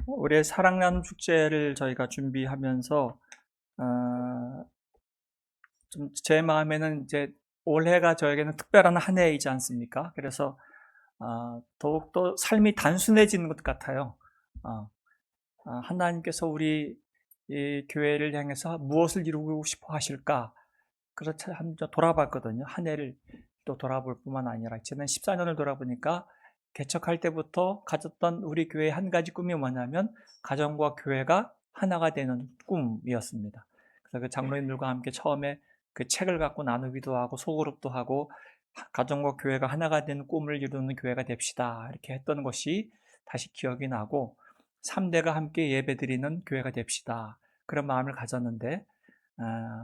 올해 사랑나눔 축제를 저희가 준비하면서 좀 제 마음에는 이제 올해가 저에게는 특별한 한 해이지 않습니까? 그래서 더욱더 삶이 단순해지는 것 같아요. 하나님께서 우리 이 교회를 향해서 무엇을 이루고 싶어 하실까? 그렇게 한번 돌아봤거든요. 한 해를 또 돌아볼 뿐만 아니라 지난 14년을 돌아보니까 개척할 때부터 가졌던 우리 교회의 한 가지 꿈이 뭐냐면 가정과 교회가 하나가 되는 꿈이었습니다. 그래서 그 장로님들과 함께 처음에 그 책을 갖고 나누기도 하고 소그룹도 하고 가정과 교회가 하나가 되는 꿈을 이루는 교회가 됩시다 이렇게 했던 것이 다시 기억이 나고 3대가 함께 예배드리는 교회가 됩시다 그런 마음을 가졌는데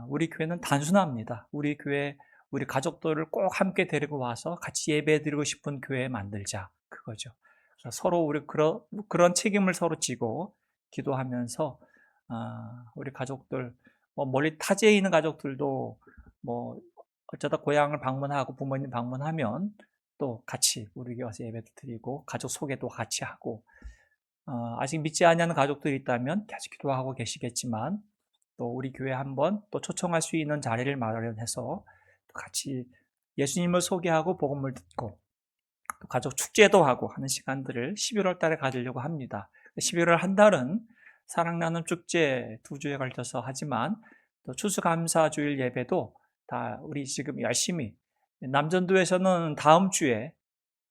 우리 교회는 단순합니다. 우리 교회, 우리 가족들을 꼭 함께 데리고 와서 같이 예배드리고 싶은 교회 만들자. 그거죠. 서로 우리 그런 책임을 서로 지고 기도하면서, 우리 가족들, 멀리 타지에 있는 가족들도 어쩌다 고향을 방문하고 부모님 방문하면 또 같이 우리 교회 와서 예배도 드리고 가족 소개도 같이 하고, 아직 믿지 않는 가족들이 있다면 계속 기도하고 계시겠지만, 또 우리 교회 한번 또 초청할 수 있는 자리를 마련해서 같이 예수님을 소개하고 복음을 듣고 또 가족 축제도 하고 하는 시간들을 11월 달에 가지려고 합니다. 11월 한 달은 사랑나눔 축제 2주에 걸쳐서 하지만 또 추수감사주일 예배도 다 우리 지금 열심히 남전도에서는 다음 주에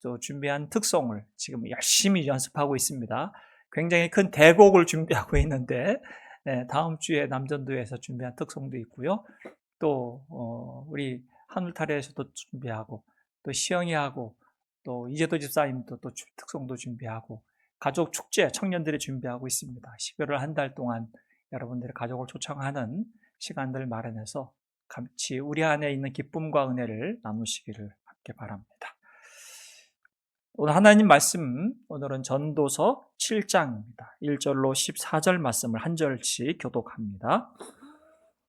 또 준비한 특송을 지금 열심히 연습하고 있습니다. 굉장히 큰 대곡을 준비하고 있는데 다음 주에 남전도에서 준비한 특송도 있고요. 또 우리 하늘타래에서도 준비하고 또 시영이하고 또 이재도 집사님도 또 특송도 준비하고 가족 축제 청년들이 준비하고 있습니다. 11월 한 달 동안 여러분들의 가족을 초청하는 시간들을 마련해서 같이 우리 안에 있는 기쁨과 은혜를 나누시기를 함께 바랍니다. 오늘 하나님 말씀, 오늘은 전도서 7장입니다. 1절로 14절 말씀을 한 절씩 교독합니다.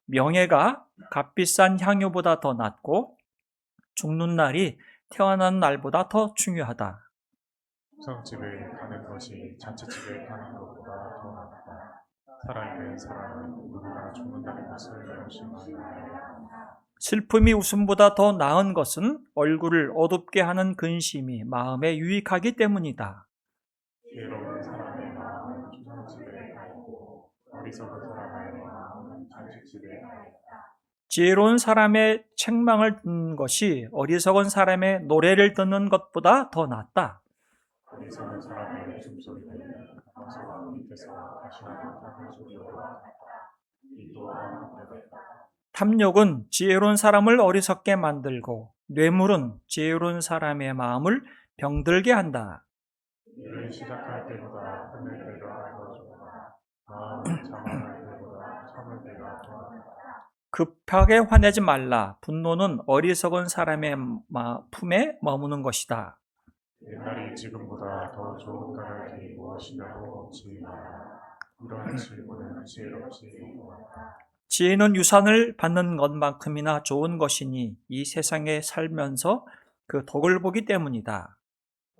명예가 값비싼 향유보다 더 낫고 죽는 날이 태어난 날보다 더 중요하다. 성집에 가는 것이 잔치집에 가는 것보다 더 낫다. 살아있는 사람은 누구나 죽는다는 것을 명심한다. 슬픔이 웃음보다 더 나은 것은 얼굴을 어둡게 하는 근심이 마음에 유익하기 때문이다. 지혜로운 사람의 마음은 주상집에 가 있고 어리석은 사람의 마음은 잔치집에 가 있다. 지혜로운 사람의 책망을 듣는 것이 어리석은 사람의 노래를 듣는 것보다 더 낫다. 어리석은 사람의 웃음소리는 가마솥 밑에서 다시는 못하는 소리와 같다. 이 또한 어렵다. 탐욕은 지혜로운 사람을 어리석게 만들고 뇌물은 지혜로운 사람의 마음을 병들게 한다. 일을 시작할 때보다 끝낼 때가 더 좋다. 마음을 자만할 때보다 참을 때가 더 낫다. 급하게 화내지 말라. 분노는 어리석은 사람의 품에 머무는 것이다. 옛날이 지금보다 더 좋은 까닭이 무엇이냐고 질문하라. 이러한 질문은 지혜롭지 못하다. 지혜는 유산을 받는 것만큼이나 좋은 것이니 이 세상에 살면서 그 덕을 보기 때문이다.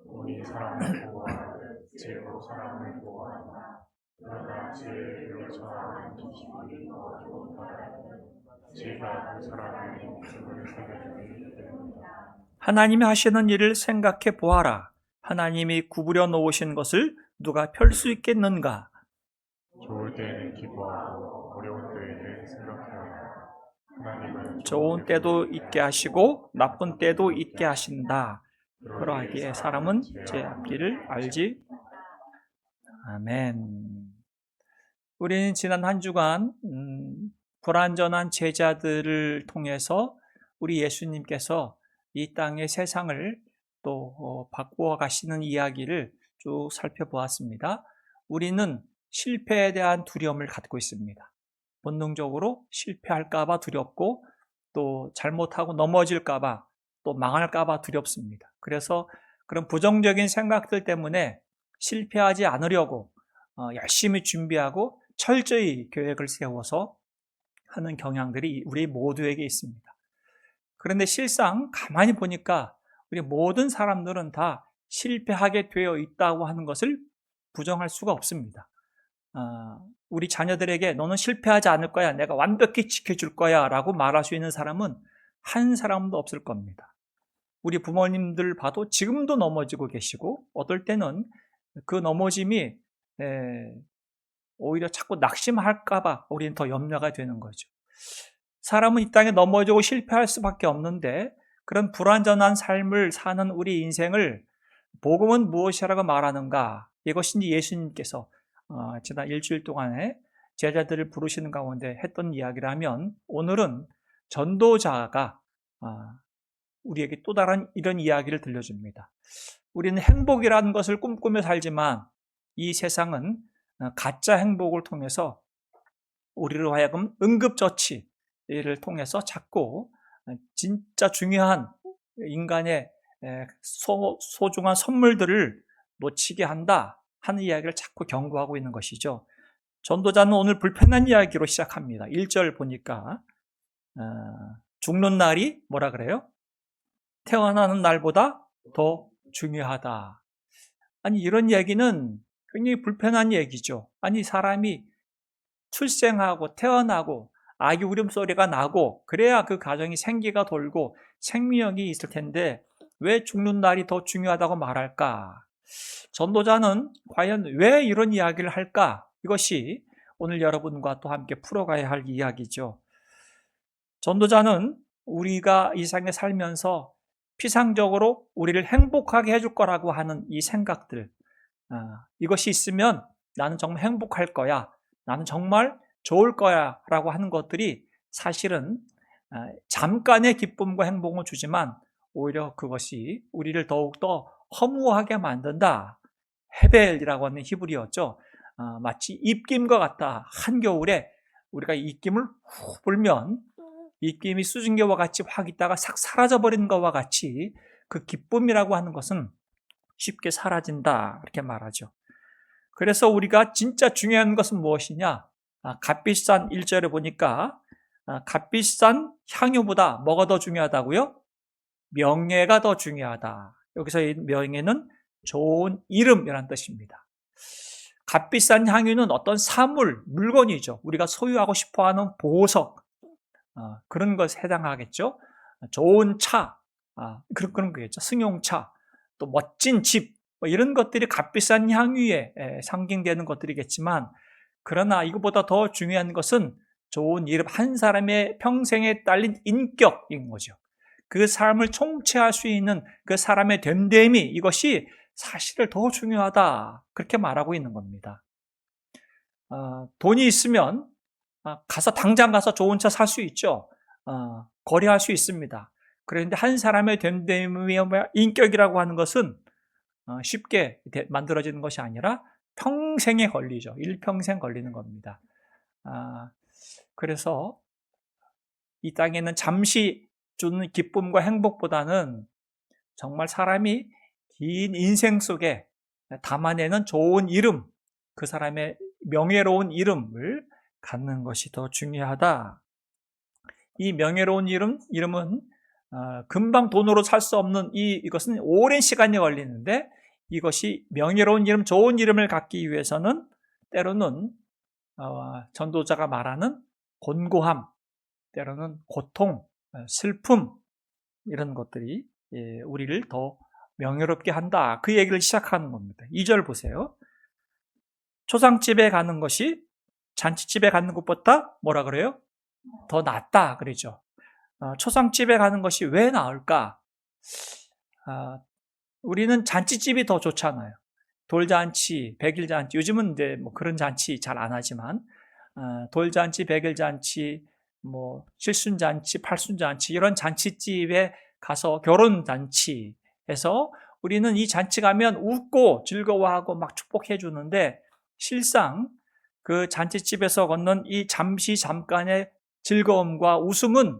돈이 사람을 보호하듯 지혜로 사람을 보호한다. 그러나 지혜를 처하는 지식이 더 좋은 까닭은 지혜가 그 사람의 목숨을 살려주기 때문이다. 하나님이 하시는 일을 생각해 보아라. 하나님이 구부려 놓으신 것을 누가 펼 수 있겠는가? 좋을 때에는 기뻐하고 어려운 때에는 생각해야 한다. 하나님은 좋은 때도 있게 하시고 나쁜 때도 있게 하신다. 그러하기에 사람은 제 앞길을 알지. 아멘. 우리는 지난 한 주간 불완전한 제자들을 통해서 우리 예수님께서 이 땅의 세상을 또 바꾸어 가시는 이야기를 쭉 살펴보았습니다. 우리는 실패에 대한 두려움을 갖고 있습니다. 본능적으로 실패할까 봐 두렵고 또 잘못하고 넘어질까 봐 또 망할까 봐 두렵습니다. 그래서 그런 부정적인 생각들 때문에 실패하지 않으려고 열심히 준비하고 철저히 계획을 세워서 하는 경향들이 우리 모두에게 있습니다. 그런데 실상 가만히 보니까 우리 모든 사람들은 다 실패하게 되어 있다고 하는 것을 부정할 수가 없습니다. 우리 자녀들에게 너는 실패하지 않을 거야, 내가 완벽히 지켜줄 거야 라고 말할 수 있는 사람은 한 사람도 없을 겁니다. 우리 부모님들 봐도 지금도 넘어지고 계시고, 어떨 때는 그 넘어짐이 오히려 자꾸 낙심할까봐 우리는 더 염려가 되는 거죠. 사람은 이 땅에 넘어지고 실패할 수밖에 없는데, 그런 불완전한 삶을 사는 우리 인생을 복음은 무엇이라고 말하는가? 이것이 예수님께서 지난 일주일 동안에 제자들을 부르시는 가운데 했던 이야기라면, 오늘은 전도자가 우리에게 또 다른 이런 이야기를 들려줍니다. 우리는 행복이라는 것을 꿈꾸며 살지만 이 세상은 가짜 행복을 통해서 우리로 하여금 응급처치를 통해서 자꾸 진짜 중요한 인간의 소중한 선물들을 놓치게 한다 하는 이야기를 자꾸 경고하고 있는 것이죠. 전도자는 오늘 불편한 이야기로 시작합니다. 1절 보니까 죽는 날이 뭐라 그래요? 태어나는 날보다 더 중요하다. 아니, 이런 얘기는 굉장히 불편한 얘기죠. 아니, 사람이 출생하고 태어나고 아기 울음소리가 나고 그래야 그 가정이 생기가 돌고 생명이 있을 텐데 왜 죽는 날이 더 중요하다고 말할까? 전도자는 과연 왜 이런 이야기를 할까? 이것이 오늘 여러분과 또 함께 풀어가야 할 이야기죠. 전도자는 우리가 이 세상에 살면서 피상적으로 우리를 행복하게 해줄 거라고 하는 이 생각들, 이것이 있으면 나는 정말 행복할 거야, 나는 정말 좋을 거야 라고 하는 것들이 사실은 잠깐의 기쁨과 행복을 주지만 오히려 그것이 우리를 더욱더 허무하게 만든다. 헤벨이라고 하는 히브리어죠. 마치 입김과 같다. 한겨울에 우리가 입김을 훅 불면 입김이 수증기와 같이 확 있다가 싹 사라져버리는 것과 같이 그 기쁨이라고 하는 것은 쉽게 사라진다, 이렇게 말하죠. 그래서 우리가 진짜 중요한 것은 무엇이냐? 값비싼 1절에 보니까 값비싼 향유보다 뭐가 더 중요하다고요? 명예가 더 중요하다. 여기서 이 명예는 좋은 이름이라는 뜻입니다. 값비싼 향유는 어떤 사물, 물건이죠. 우리가 소유하고 싶어하는 보석, 그런 것에 해당하겠죠. 좋은 차, 그런 거겠죠. 승용차, 또 멋진 집, 뭐 이런 것들이 값비싼 향유에 상징되는 것들이겠지만, 그러나 이것보다 더 중요한 것은 좋은 이름, 한 사람의 평생에 딸린 인격인 거죠. 그 삶을 총체할 수 있는 그 사람의 됨됨이, 이것이 사실을 더 중요하다, 그렇게 말하고 있는 겁니다. 돈이 있으면 당장 가서 좋은 차 살 수 있죠. 거래할 수 있습니다. 그런데 한 사람의 됨됨이와 인격이라고 하는 것은 쉽게 만들어지는 것이 아니라 평생에 걸리죠. 일평생 걸리는 겁니다. 그래서 이 땅에는 잠시 주는 기쁨과 행복보다는 정말 사람이 긴 인생 속에 담아내는 좋은 이름, 그 사람의 명예로운 이름을 갖는 것이 더 중요하다. 이 명예로운 이름은 금방 돈으로 살 수 없는 이것은 오랜 시간이 걸리는데, 이것이 명예로운 이름, 좋은 이름을 갖기 위해서는 때로는 전도자가 말하는 곤고함, 때로는 고통, 슬픔, 이런 것들이 우리를 더 명예롭게 한다. 그 얘기를 시작하는 겁니다. 2절 보세요. 초상집에 가는 것이 잔치집에 가는 것보다 뭐라 그래요? 더 낫다 그러죠. 초상집에 가는 것이 왜 나을까? 우리는 잔치집이 더 좋잖아요. 돌잔치, 백일잔치, 요즘은 이제 뭐 그런 잔치 잘 안 하지만 돌잔치, 백일잔치, 뭐 칠순잔치, 팔순잔치, 이런 잔치집에 가서 결혼잔치에서 우리는 이 잔치 가면 웃고 즐거워하고 막 축복해 주는데, 실상 그 잔치집에서 걷는 이 잠깐의 즐거움과 웃음은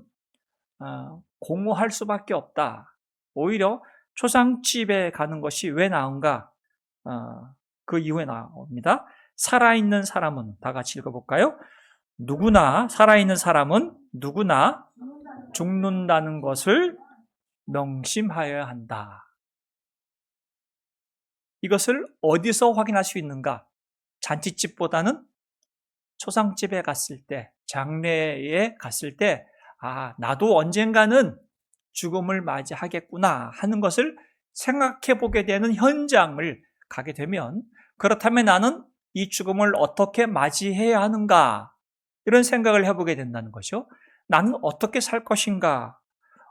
공허할 수밖에 없다. 오히려 초상집에 가는 것이 왜 나은가? 그 이유에 나옵니다. 살아있는 사람은, 다 같이 읽어볼까요? 살아있는 사람은 누구나 죽는다는 것을 명심하여야 한다. 이것을 어디서 확인할 수 있는가? 잔치집보다는 초상집에 갔을 때, 장례에 갔을 때, 나도 언젠가는 죽음을 맞이하겠구나 하는 것을 생각해 보게 되는 현장을 가게 되면, 그렇다면 나는 이 죽음을 어떻게 맞이해야 하는가? 이런 생각을 해보게 된다는 거죠. 나는 어떻게 살 것인가?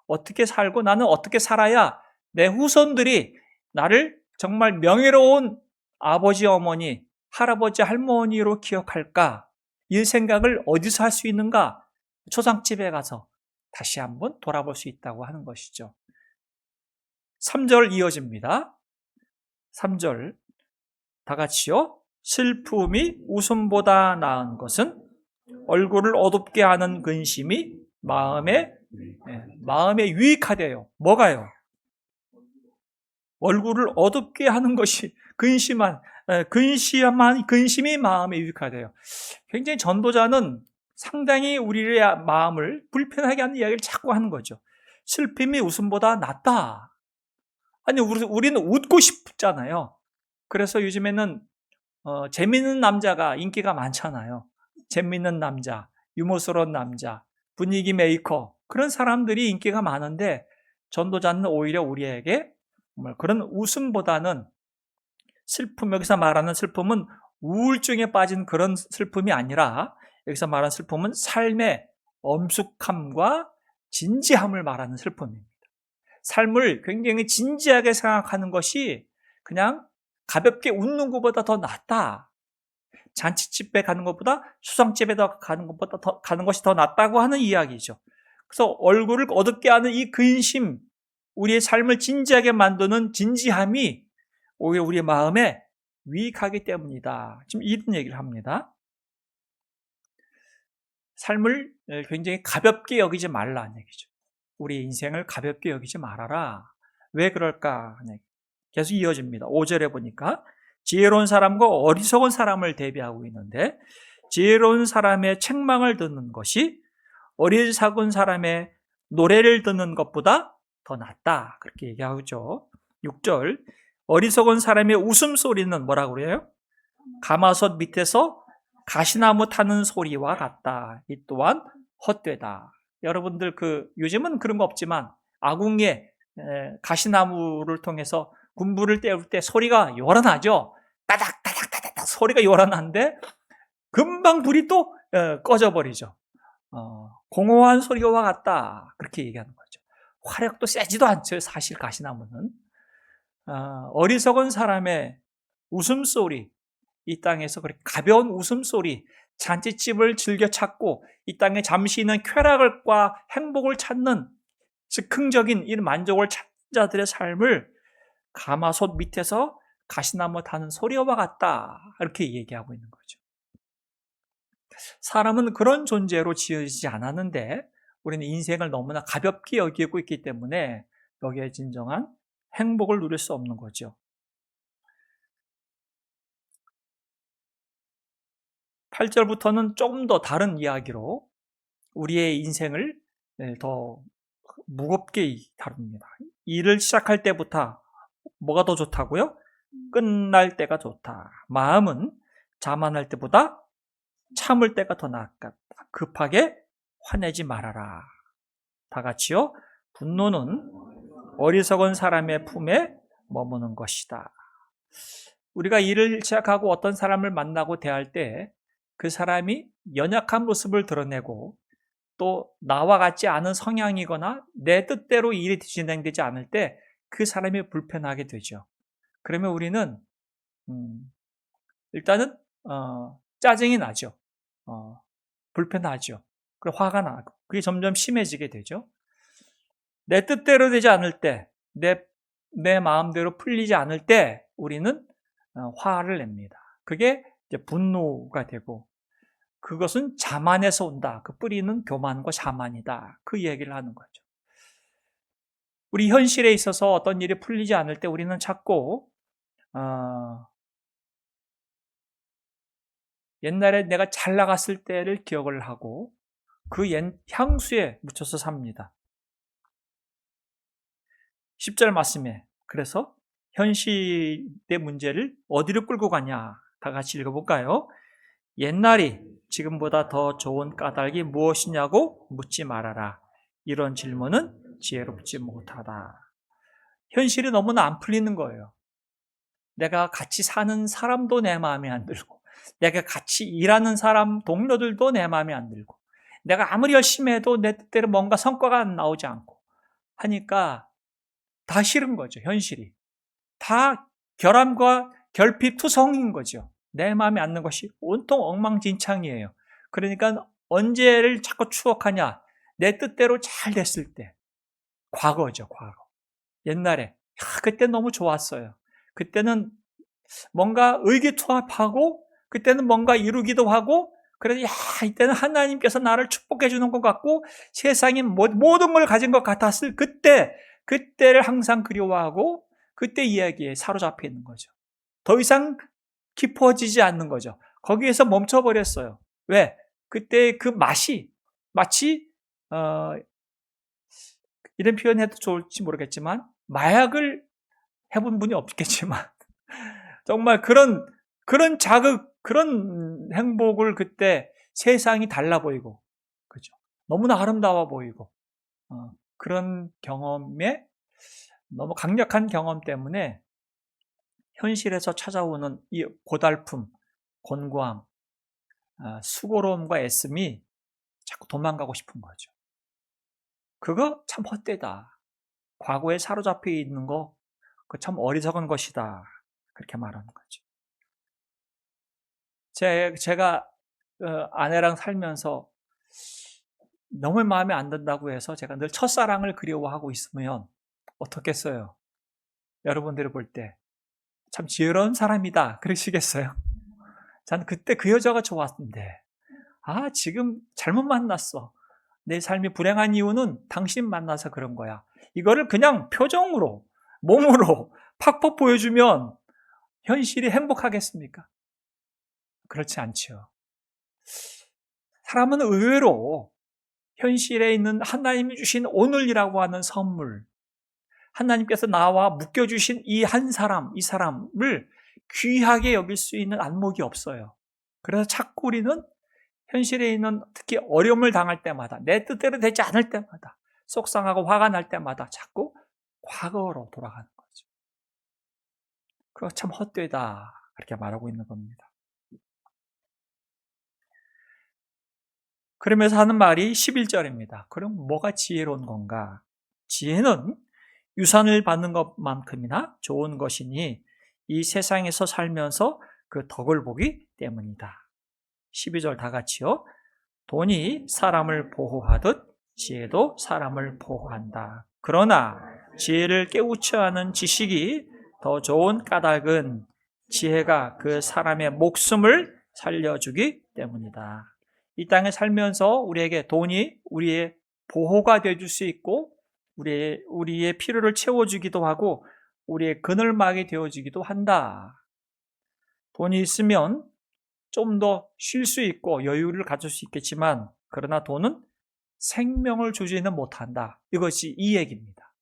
어떻게 살고 나는 어떻게 살아야 내 후손들이 나를 정말 명예로운 아버지, 어머니, 할아버지, 할머니로 기억할까? 이 생각을 어디서 할 수 있는가? 초상집에 가서 다시 한번 돌아볼 수 있다고 하는 것이죠. 3절 이어집니다. 3절 다 같이요. 슬픔이 웃음보다 나은 것은 얼굴을 어둡게 하는 근심이 마음에 유익하대요. 뭐가요? 얼굴을 어둡게 하는 것이 근심이 마음에 유익하대요. 굉장히 전도자는 상당히 우리의 마음을 불편하게 하는 이야기를 자꾸 하는 거죠. 슬픔이 웃음보다 낫다. 아니, 우리는 웃고 싶잖아요. 그래서 요즘에는 재밌는 남자가 인기가 많잖아요. 재밌는 남자, 유머스러운 남자, 분위기 메이커, 그런 사람들이 인기가 많은데, 전도자는 오히려 우리에게 그런 웃음보다는 슬픔, 여기서 말하는 슬픔은 우울증에 빠진 그런 슬픔이 아니라, 여기서 말하는 슬픔은 삶의 엄숙함과 진지함을 말하는 슬픔입니다. 삶을 굉장히 진지하게 생각하는 것이 그냥 가볍게 웃는 것보다 더 낫다. 잔치집에 가는 것보다 수상집에 가는 것이 더 낫다고 하는 이야기죠. 그래서 얼굴을 어둡게 하는 이 근심, 우리의 삶을 진지하게 만드는 진지함이 오히려 우리의 마음에 유익하기 때문이다. 지금 이런 얘기를 합니다. 삶을 굉장히 가볍게 여기지 말라는 얘기죠. 우리 인생을 가볍게 여기지 말아라. 왜 그럴까? 계속 이어집니다. 5절에 보니까 지혜로운 사람과 어리석은 사람을 대비하고 있는데, 지혜로운 사람의 책망을 듣는 것이 어리석은 사람의 노래를 듣는 것보다 더 낫다. 그렇게 얘기하죠. 6절, 어리석은 사람의 웃음소리는 뭐라고 그래요? 가마솥 밑에서 가시나무 타는 소리와 같다. 이 또한 헛되다. 여러분들 요즘은 그런 거 없지만 아궁이에 가시나무를 통해서 군불을 때울 때 소리가 요란하죠. 따닥따닥따닥 소리가 요란한데 금방 불이 또 꺼져버리죠. 공허한 소리와 같다. 그렇게 얘기하는 거죠. 화력도 세지도 않죠. 사실 가시나무는. 어리석은 사람의 웃음소리, 이 땅에서 그렇게 가벼운 웃음소리, 잔치집을 즐겨 찾고 이 땅에 잠시 있는 쾌락과 행복을 찾는 즉흥적인 이 만족을 찾는 자들의 삶을 가마솥 밑에서 가시나무 타는 소리와 같다. 이렇게 얘기하고 있는 거죠. 사람은 그런 존재로 지어지지 않았는데 우리는 인생을 너무나 가볍게 여기고 있기 때문에 여기에 진정한 행복을 누릴 수 없는 거죠. 8절부터는 조금 더 다른 이야기로 우리의 인생을 더 무겁게 다룹니다. 일을 시작할 때부터 뭐가 더 좋다고요? 끝날 때가 좋다. 마음은 자만할 때보다 참을 때가 더 낫다. 급하게 화내지 말아라. 다 같이요. 분노는 어리석은 사람의 품에 머무는 것이다. 우리가 일을 시작하고 어떤 사람을 만나고 대할 때 그 사람이 연약한 모습을 드러내고 또 나와 같지 않은 성향이거나 내 뜻대로 일이 진행되지 않을 때 그 사람이 불편하게 되죠. 그러면 우리는 일단은 짜증이 나죠. 불편하죠. 그리고 화가 나고 그게 점점 심해지게 되죠. 내 뜻대로 되지 않을 때, 내 마음대로 풀리지 않을 때 우리는 화를 냅니다. 그게 이제 분노가 되고 그것은 자만에서 온다. 그 뿌리는 교만과 자만이다. 그 얘기를 하는 거죠. 우리 현실에 있어서 어떤 일이 풀리지 않을 때 우리는 자꾸 옛날에 내가 잘 나갔을 때를 기억을 하고 그 향수에 묻혀서 삽니다. 10절 말씀에 그래서 현실의 문제를 어디로 끌고 가냐? 다 같이 읽어볼까요? 옛날이 지금보다 더 좋은 까닭이 무엇이냐고 묻지 말아라. 이런 질문은 지혜롭지 못하다. 현실이 너무나 안 풀리는 거예요. 내가 같이 사는 사람도 내 마음에 안 들고, 내가 같이 일하는 사람, 동료들도 내 마음에 안 들고, 내가 아무리 열심히 해도 내 뜻대로 뭔가 성과가 나오지 않고 하니까 다 싫은 거죠, 현실이. 다 결함과 결핍투성인 거죠. 내 마음에 안 드는 것이 온통 엉망진창이에요. 그러니까 언제를 자꾸 추억하냐? 내 뜻대로 잘 됐을 때. 과거죠, 과거. 옛날에. 그때 너무 좋았어요. 그때는 뭔가 의기투합하고, 그때는 뭔가 이루기도 하고, 그래서 이때는 하나님께서 나를 축복해 주는 것 같고, 세상에 모든 걸 가진 것 같았을 그때를 항상 그리워하고, 그때 이야기에 사로잡혀 있는 거죠. 더 이상 깊어지지 않는 거죠. 거기에서 멈춰버렸어요. 왜? 그때 그 맛이 마치 이런 표현해도 좋을지 모르겠지만 마약을 해본 분이 없겠지만 정말 그런 자극, 그런 행복을 그때 세상이 달라 보이고, 그죠? 너무나 아름다워 보이고, 그런 경험에 너무 강력한 경험 때문에 현실에서 찾아오는 이 고달픔, 곤고함, 수고로움과 애씀이 자꾸 도망가고 싶은 거죠. 그거 참 헛되다. 과거에 사로잡혀 있는 거, 그거 참 어리석은 것이다. 그렇게 말하는 거죠. 제가 아내랑 살면서 너무 마음에 안 든다고 해서 제가 늘 첫사랑을 그리워하고 있으면 어떻겠어요? 여러분들이 볼 때 참 지혜로운 사람이다 그러시겠어요? 전 그때 그 여자가 좋았는데 지금 잘못 만났어. 내 삶이 불행한 이유는 당신 만나서 그런 거야. 이거를 그냥 표정으로, 몸으로 팍팍 보여주면 현실이 행복하겠습니까? 그렇지 않죠. 사람은 의외로 현실에 있는 하나님이 주신 오늘이라고 하는 선물, 하나님께서 나와 묶여주신 이 이 사람을 귀하게 여길 수 있는 안목이 없어요. 그래서 자꾸 우리는 현실에 있는 특히 어려움을 당할 때마다, 내 뜻대로 되지 않을 때마다, 속상하고 화가 날 때마다 자꾸 과거로 돌아가는 거죠. 그거 참 헛되다. 그렇게 말하고 있는 겁니다. 그러면서 하는 말이 11절입니다. 그럼 뭐가 지혜로운 건가? 지혜는 유산을 받는 것만큼이나 좋은 것이니 이 세상에서 살면서 그 덕을 보기 때문이다. 12절 다 같이요. 돈이 사람을 보호하듯 지혜도 사람을 보호한다. 그러나 지혜를 깨우쳐 하는 지식이 더 좋은 까닭은 지혜가 그 사람의 목숨을 살려주기 때문이다. 이 땅에 살면서 우리에게 돈이 우리의 보호가 되어줄 수 있고 우리의 필요를 채워주기도 하고 우리의 그늘막이 되어주기도 한다. 돈이 있으면 좀 더 쉴 수 있고 여유를 가질 수 있겠지만 그러나 돈은 생명을 주지는 못한다. 이것이 이 얘기입니다.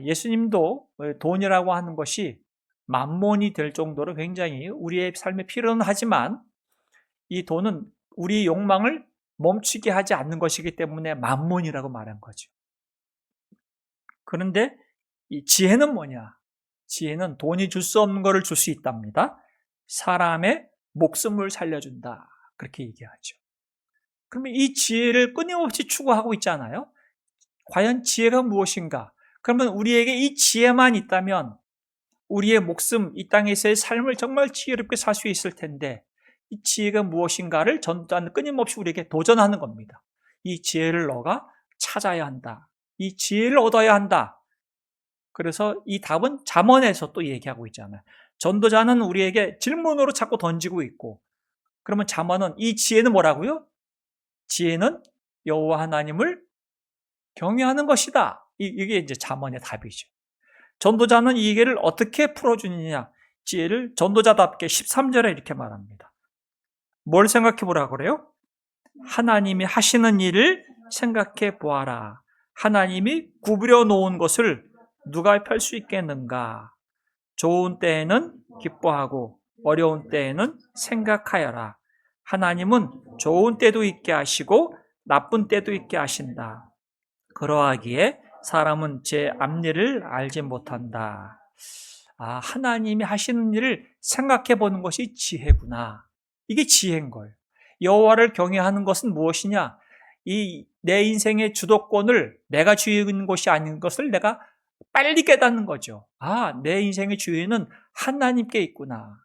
예수님도 돈이라고 하는 것이 만몬이 될 정도로 굉장히 우리의 삶에 필요는 하지만 이 돈은 우리 욕망을 멈추게 하지 않는 것이기 때문에 만몬이라고 말한 거죠. 그런데 이 지혜는 뭐냐? 지혜는 돈이 줄 수 없는 것을 줄 수 있답니다. 사람의 목숨을 살려준다. 그렇게 얘기하죠. 그러면 이 지혜를 끊임없이 추구하고 있잖아요. 과연 지혜가 무엇인가? 그러면 우리에게 이 지혜만 있다면 우리의 목숨, 이 땅에서의 삶을 정말 지혜롭게 살 수 있을 텐데 이 지혜가 무엇인가를 전도하는 끊임없이 우리에게 도전하는 겁니다. 이 지혜를 너가 찾아야 한다. 이 지혜를 얻어야 한다. 그래서 이 답은 잠언에서 또 얘기하고 있잖아요. 전도자는 우리에게 질문으로 자꾸 던지고 있고 그러면 잠언은 이 지혜는 뭐라고요? 지혜는 여호와 하나님을 경외하는 것이다. 이게 이제 잠언의 답이죠. 전도자는 이 얘기를 어떻게 풀어주느냐? 지혜를 전도자답게 13절에 이렇게 말합니다. 뭘 생각해 보라 그래요? 하나님이 하시는 일을 생각해 보아라. 하나님이 구부려 놓은 것을 누가 펼 수 있겠는가? 좋은 때에는 기뻐하고 어려운 때에는 생각하여라. 하나님은 좋은 때도 있게 하시고 나쁜 때도 있게 하신다. 그러하기에 사람은 제 앞일을 알지 못한다. 하나님이 하시는 일을 생각해 보는 것이 지혜구나. 이게 지혜인 거예요. 여호와를 경외하는 것은 무엇이냐? 이 내 인생의 주도권을 내가 쥐는 것이 아닌 것을 내가 빨리 깨닫는 거죠. 내 인생의 주인은 하나님께 있구나.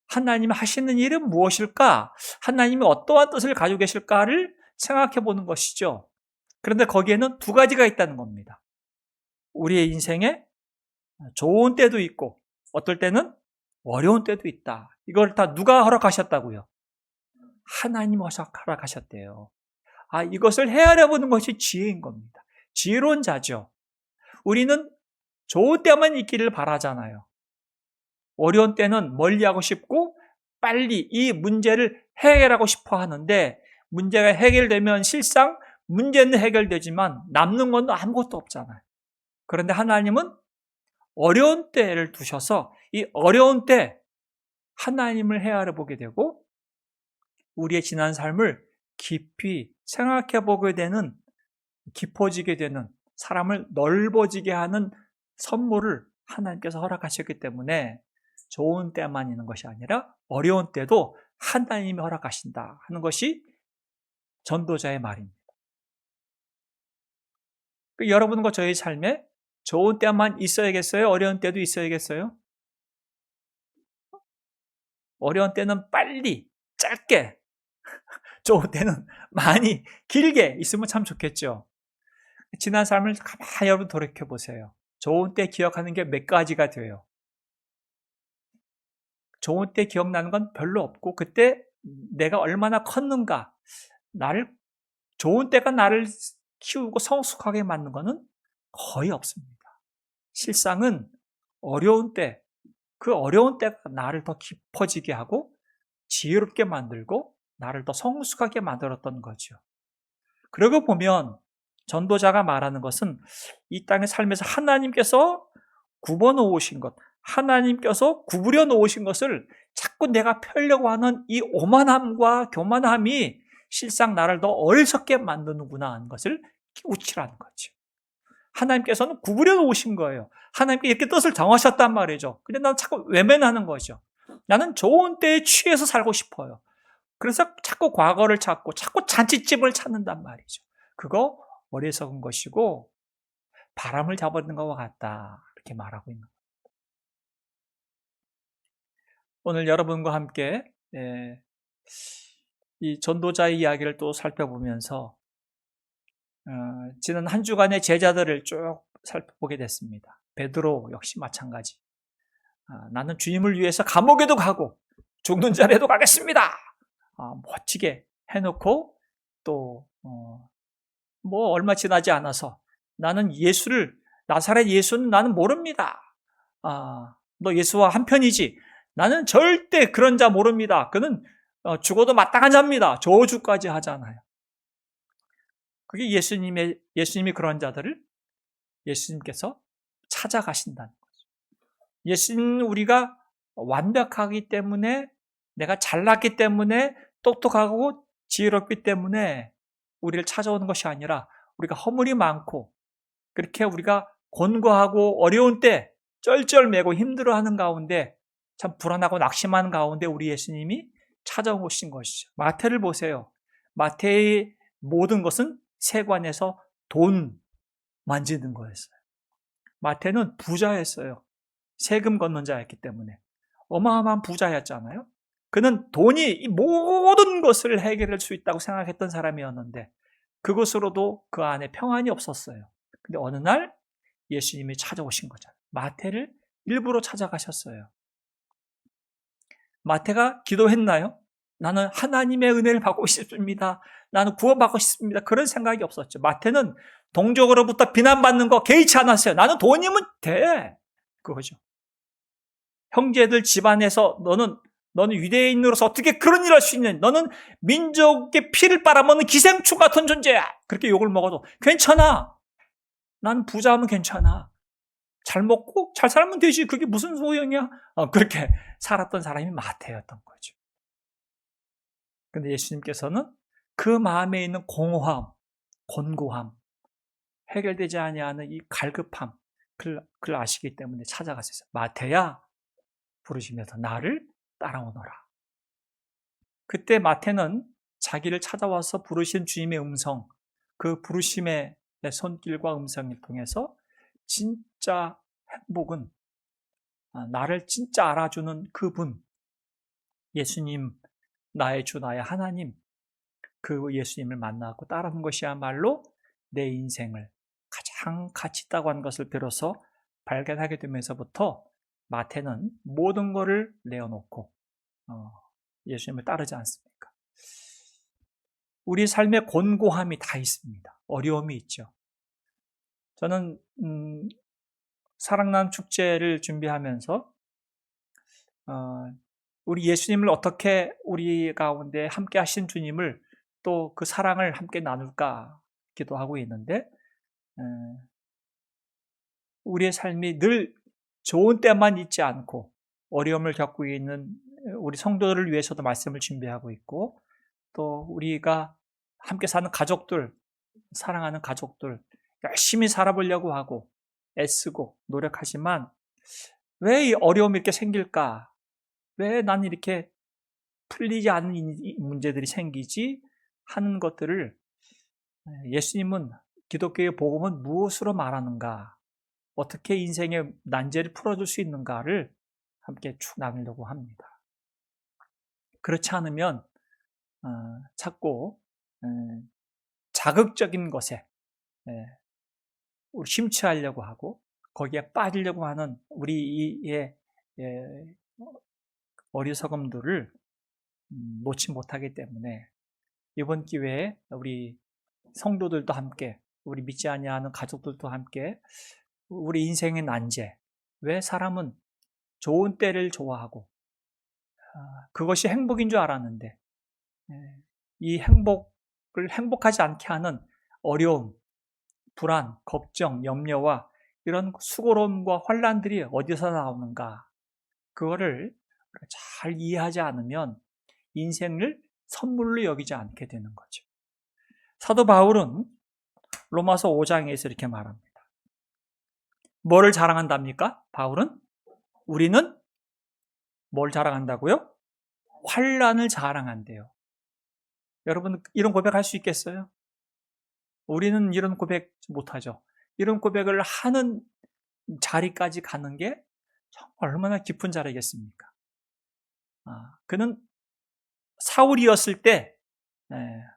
하나님이 하시는 일은 무엇일까? 하나님이 어떠한 뜻을 가지고 계실까를 생각해 보는 것이죠. 그런데 거기에는 두 가지가 있다는 겁니다. 우리의 인생에 좋은 때도 있고 어떨 때는 어려운 때도 있다. 이걸 다 누가 허락하셨다고요? 하나님이 허락하셨대요. 이것을 헤아려 보는 것이 지혜인 겁니다. 지혜로운 자죠. 우리는 좋은 때만 있기를 바라잖아요. 어려운 때는 멀리하고 싶고 빨리 이 문제를 해결하고 싶어 하는데 문제가 해결되면 실상 문제는 해결되지만 남는 건 아무것도 없잖아요. 그런데 하나님은 어려운 때를 두셔서 이 어려운 때 하나님을 헤아려 보게 되고 우리의 지난 삶을 깊이 생각해 보게 되는, 깊어지게 되는, 사람을 넓어지게 하는 선물을 하나님께서 허락하셨기 때문에 좋은 때만 있는 것이 아니라 어려운 때도 하나님이 허락하신다 하는 것이 전도자의 말입니다. 여러분과 저의 삶에 좋은 때만 있어야겠어요? 어려운 때도 있어야겠어요? 어려운 때는 빨리, 짧게, 좋은 때는 많이, 길게 있으면 참 좋겠죠. 지난 삶을 가만히 여러분 돌이켜보세요. 좋은 때 기억하는 게 몇 가지가 돼요. 좋은 때 기억나는 건 별로 없고 그때 내가 얼마나 컸는가, 좋은 때가 나를 키우고 성숙하게 만든 거는 거의 없습니다. 실상은 어려운 때, 그 어려운 때가 나를 더 깊어지게 하고 지혜롭게 만들고 나를 더 성숙하게 만들었던 거죠. 그러고 보면 전도자가 말하는 것은 이 땅의 삶에서 하나님께서 굽어 놓으신 것, 하나님께서 구부려 놓으신 것을 자꾸 내가 펴려고 하는 이 오만함과 교만함이 실상 나를 더 어리석게 만드는구나 하는 것을 우치라는 거죠. 하나님께서는 구부려 놓으신 거예요. 하나님께 이렇게 뜻을 정하셨단 말이죠. 근데 나는 자꾸 외면하는 거죠. 나는 좋은 때에 취해서 살고 싶어요. 그래서 자꾸 과거를 찾고 자꾸 잔치집을 찾는단 말이죠. 그거 어리석은 것이고 바람을 잡아든 것과 같다. 이렇게 말하고 있는 거예요. 오늘 여러분과 함께 이 전도자의 이야기를 또 살펴보면서 지난 한 주간의 제자들을 쭉 살펴보게 됐습니다. 베드로 역시 마찬가지. 나는 주님을 위해서 감옥에도 가고 죽는 자리에도 가겠습니다. 멋지게 해놓고 또 뭐 얼마 지나지 않아서 나는 나사렛 예수는 나는 모릅니다. 너 예수와 한편이지. 나는 절대 그런 자 모릅니다. 그는 죽어도 마땅한 자입니다. 저주까지 하잖아요. 그게 예수님이 그런 자들을 예수님께서 찾아가신다는 거죠. 예수님은 우리가 완벽하기 때문에, 내가 잘났기 때문에, 똑똑하고 지혜롭기 때문에 우리를 찾아오는 것이 아니라 우리가 허물이 많고 그렇게 우리가 곤고하고 어려운 때 쩔쩔매고 힘들어하는 가운데 참 불안하고 낙심하는 가운데 우리 예수님이 찾아오신 것이죠. 마태를 보세요. 마태의 모든 것은 세관에서 돈 만지는 거였어요. 마태는 부자였어요. 세금 걷는 자였기 때문에. 어마어마한 부자였잖아요. 그는 돈이 이 모든 것을 해결할 수 있다고 생각했던 사람이었는데 그것으로도 그 안에 평안이 없었어요. 근데 어느 날 예수님이 찾아오신 거잖아요. 마태를 일부러 찾아가셨어요. 마태가 기도했나요? 나는 하나님의 은혜를 받고 싶습니다. 나는 구원받고 싶습니다. 그런 생각이 없었죠. 마태는 동족으로부터 비난받는 거 개의치 않았어요. 나는 돈이면 돼. 그거죠. 형제들 집안에서 너는 유대인으로서 어떻게 그런 일을 할 수 있는, 너는 민족의 피를 빨아먹는 기생충 같은 존재야. 그렇게 욕을 먹어도 괜찮아. 난 부자하면 괜찮아. 잘 먹고 잘 살면 되지. 그게 무슨 소용이야? 그렇게 살았던 사람이 마태였던 거죠. 근데 예수님께서는 그 마음에 있는 공허함, 곤고함, 해결되지 아니하는 이 갈급함, 그걸 아시기 때문에 찾아가셨어요. 마태야, 부르시면서 나를 따라오너라. 그때 마태는 자기를 찾아와서 부르신 주님의 음성, 그 부르심의 손길과 음성을 통해서 진짜 행복은 나를 진짜 알아주는 그분, 예수님, 나의 주, 나의 하나님, 그 예수님을 만나고 따르는 것이야말로 내 인생을 가장 가치 있다고 하는 것을 비로소 발견하게 되면서부터 마태는 모든 것을 내어놓고 예수님을 따르지 않습니까? 우리 삶의 곤고함이 다 있습니다. 어려움이 있죠. 저는 사랑나눔 축제를 준비하면서 우리 예수님을 어떻게 우리 가운데 함께 하신 주님을 또 그 사랑을 함께 나눌까 기도하고 있는데 우리의 삶이 늘 좋은 때만 있지 않고 어려움을 겪고 있는 우리 성도들을 위해서도 말씀을 준비하고 있고 또 우리가 함께 사는 가족들, 사랑하는 가족들 열심히 살아보려고 하고 애쓰고 노력하지만 왜 이 어려움이 이렇게 생길까? 왜 난 이렇게 풀리지 않는 이 문제들이 생기지? 하는 것들을 예수님은 기독교의 복음은 무엇으로 말하는가? 어떻게 인생의 난제를 풀어줄 수 있는가를 함께 쭉 나누려고 합니다. 그렇지 않으면 자꾸 자극적인 것에 심취하려고 하고 거기에 빠지려고 하는 우리의 어리석음들을 놓지 못하기 때문에 이번 기회에 우리 성도들도 함께 우리 믿지 아니하는 가족들도 함께 우리 인생의 난제, 왜 사람은 좋은 때를 좋아하고 그것이 행복인 줄 알았는데 이 행복을 행복하지 않게 하는 어려움, 불안, 걱정, 염려와 이런 수고로움과 환란들이 어디서 나오는가? 그거를 잘 이해하지 않으면 인생을 선물로 여기지 않게 되는 거죠. 사도 바울은 로마서 5장에서 이렇게 말합니다. 뭐를 자랑한답니까? 바울은? 우리는 뭘 자랑한다고요? 환란을 자랑한대요. 여러분 이런 고백할 수 있겠어요? 우리는 이런 고백 못하죠. 이런 고백을 하는 자리까지 가는 게 정말 얼마나 깊은 자리겠습니까? 그는 사울이었을 때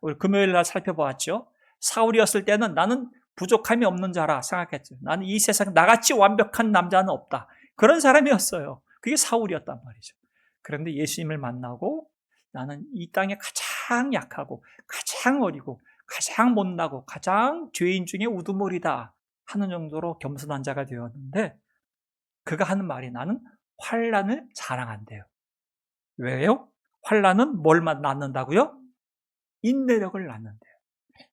우리 금요일 날 살펴보았죠. 사울이었을 때는 나는 부족함이 없는 자라 생각했죠. 나는 이 세상 나같이 완벽한 남자는 없다. 그런 사람이었어요. 그게 사울이었단 말이죠. 그런데 예수님을 만나고 나는 이 땅에 가장 약하고 가장 어리고 가장 못나고 가장 죄인 중에 우두머리다 하는 정도로 겸손한 자가 되었는데 그가 하는 말이 나는 환란을 자랑한대요. 왜요? 환란은 뭘 낳는다고요? 인내력을 낳는데요.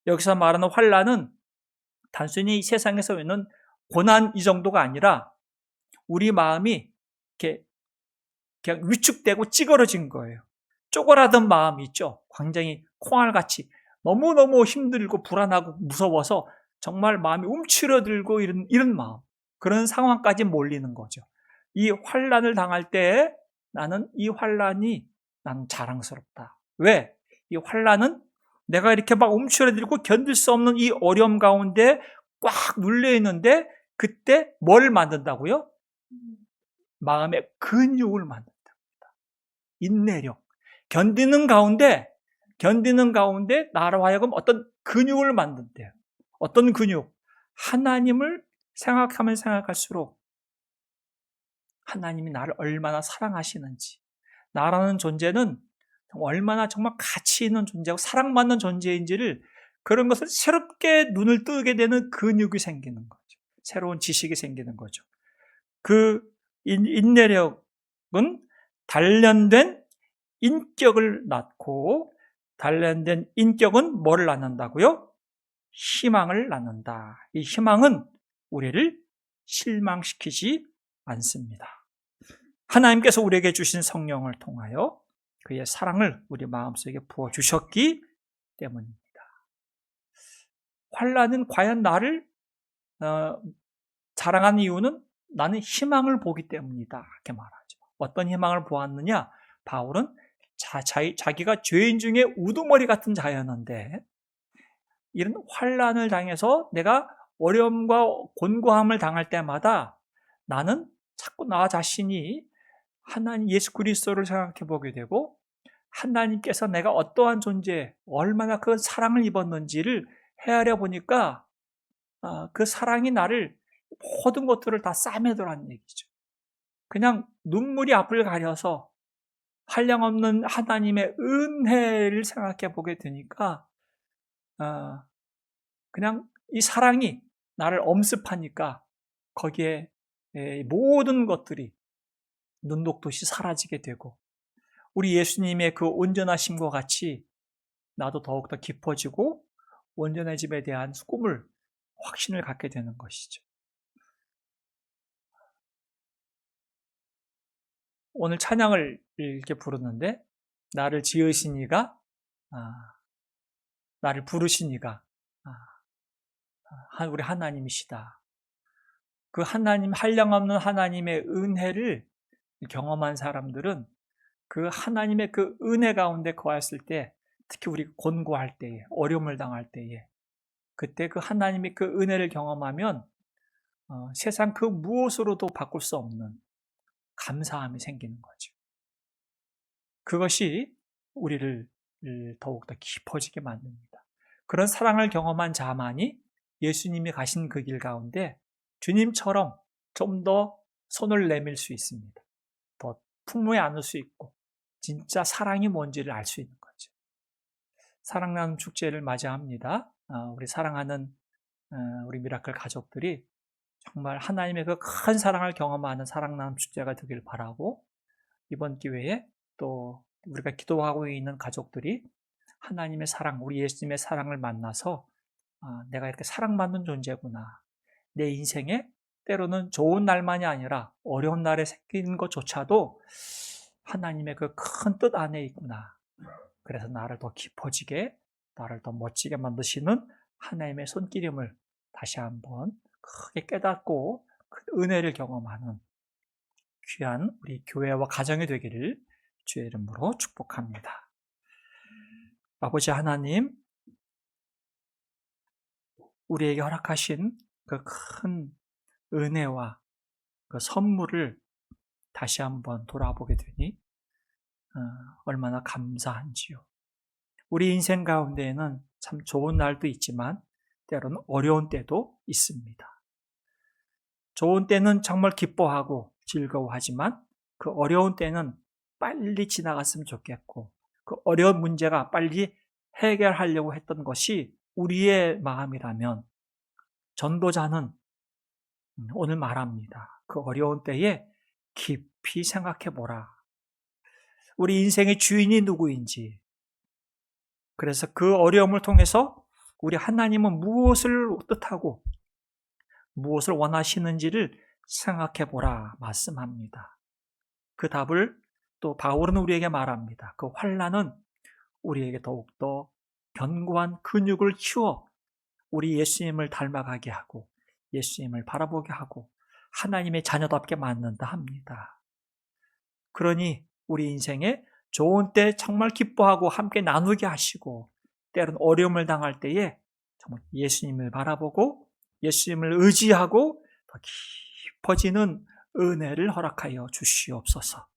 여기서 말하는 환란은 단순히 세상에서 있는 고난 이 정도가 아니라 우리 마음이 이렇게 그냥 위축되고 찌그러진 거예요. 쪼그라든 마음이 있죠. 굉장히 콩알같이 너무너무 힘들고 불안하고 무서워서 정말 마음이 움츠러들고 이런 마음. 그런 상황까지 몰리는 거죠. 이 환란을 당할 때 나는 이 환란이 나는 자랑스럽다. 왜? 이 환란은 내가 이렇게 막 움츠러들고 견딜 수 없는 이 어려움 가운데 꽉 눌려 있는데 그때 뭘 만든다고요? 마음의 근육을 만든답니다. 인내력. 견디는 가운데 나로 하여금 어떤 근육을 만든대요. 어떤 근육? 하나님을 생각하면 생각할수록 하나님이 나를 얼마나 사랑하시는지, 나라는 존재는 얼마나 정말 가치 있는 존재고 사랑받는 존재인지를 그런 것을 새롭게 눈을 뜨게 되는 근육이 생기는 거죠. 새로운 지식이 생기는 거죠. 그 인내력은 단련된 인격을 낳고 단련된 인격은 뭐를 낳는다고요? 희망을 낳는다. 이 희망은 우리를 실망시키지 않습니다. 하나님께서 우리에게 주신 성령을 통하여 그의 사랑을 우리 마음속에 부어주셨기 때문입니다. 환난은 과연 나를 자랑하는 이유는 나는 희망을 보기 때문이다, 이렇게 말하죠. 어떤 희망을 보았느냐? 바울은 자기가 죄인 중에 우두머리 같은 자였는데 이런 환난을 당해서 내가 어려움과 곤고함을 당할 때마다 나는 자꾸 나 자신이 하나님 예수 그리스도를 생각해 보게 되고 하나님께서 내가 어떠한 존재, 얼마나 그 사랑을 입었는지를 헤아려 보니까 그 사랑이 나를 모든 것들을 다 싸매더라는 얘기죠. 그냥 눈물이 앞을 가려서 한량없는 하나님의 은혜를 생각해 보게 되니까 그냥 이 사랑이 나를 엄습하니까 거기에 모든 것들이 눈 녹듯이 사라지게 되고 우리 예수님의 그 온전하심과 같이 나도 더욱더 깊어지고 온전해짐에 대한 꿈을, 확신을 갖게 되는 것이죠. 오늘 찬양을 이렇게 부르는데 나를 지으신 이가 나를 부르신 이가 우리 하나님이시다. 그 하나님, 한량없는 하나님의 은혜를 경험한 사람들은 그 하나님의 그 은혜 가운데 거했을 때, 특히 우리가 곤고할 때에, 어려움을 당할 때에, 그때 그 하나님의 그 은혜를 경험하면 세상 그 무엇으로도 바꿀 수 없는 감사함이 생기는 거죠. 그것이 우리를 더욱더 깊어지게 만듭니다. 그런 사랑을 경험한 자만이 예수님이 가신 그 길 가운데 주님처럼 좀 더 손을 내밀 수 있습니다. 더 품에 안을 수 있고 진짜 사랑이 뭔지를 알 수 있는 거죠. 사랑 나눔 축제를 맞이합니다. 우리 사랑하는 우리 미라클 가족들이 정말 하나님의 그 큰 사랑을 경험하는 사랑 나눔 축제가 되길 바라고, 이번 기회에 또 우리가 기도하고 있는 가족들이 하나님의 사랑, 우리 예수님의 사랑을 만나서 내가 이렇게 사랑받는 존재구나. 내 인생에 때로는 좋은 날만이 아니라 어려운 날에 생기는 것조차도 하나님의 그 큰 뜻 안에 있구나. 그래서 나를 더 깊어지게, 나를 더 멋지게 만드시는 하나님의 손길임을 다시 한번 크게 깨닫고 그 은혜를 경험하는 귀한 우리 교회와 가정이 되기를 주의 이름으로 축복합니다. 아버지 하나님, 우리에게 허락하신 그 큰 은혜와 그 선물을 다시 한번 돌아보게 되니 얼마나 감사한지요. 우리 인생 가운데에는 참 좋은 날도 있지만 때로는 어려운 때도 있습니다. 좋은 때는 정말 기뻐하고 즐거워하지만 그 어려운 때는 빨리 지나갔으면 좋겠고 그 어려운 문제가 빨리 해결하려고 했던 것이 우리의 마음이라면 전도자는 오늘 말합니다. 그 어려운 때에 깊이 생각해 보라. 우리 인생의 주인이 누구인지, 그래서 그 어려움을 통해서 우리 하나님은 무엇을 뜻하고 무엇을 원하시는지를 생각해 보라 말씀합니다. 그 답을 또 바울은 우리에게 말합니다. 그 환난은 우리에게 더욱더 견고한 근육을 키워 우리 예수님을 닮아가게 하고 예수님을 바라보게 하고 하나님의 자녀답게 만든다 합니다. 그러니 우리 인생에 좋은 때 정말 기뻐하고 함께 나누게 하시고 때로는 어려움을 당할 때에 정말 예수님을 바라보고 예수님을 의지하고 더 깊어지는 은혜를 허락하여 주시옵소서.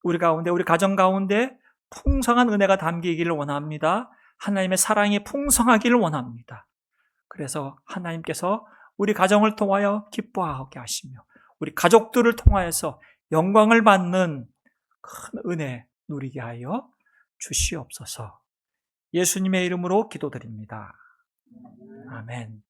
우리 가운데, 우리 가정 가운데 풍성한 은혜가 담기기를 원합니다. 하나님의 사랑이 풍성하기를 원합니다. 그래서 하나님께서 우리 가정을 통하여 기뻐하게 하시며 우리 가족들을 통하여서 영광을 받는 큰 은혜 누리게 하여 주시옵소서. 예수님의 이름으로 기도드립니다. 아멘.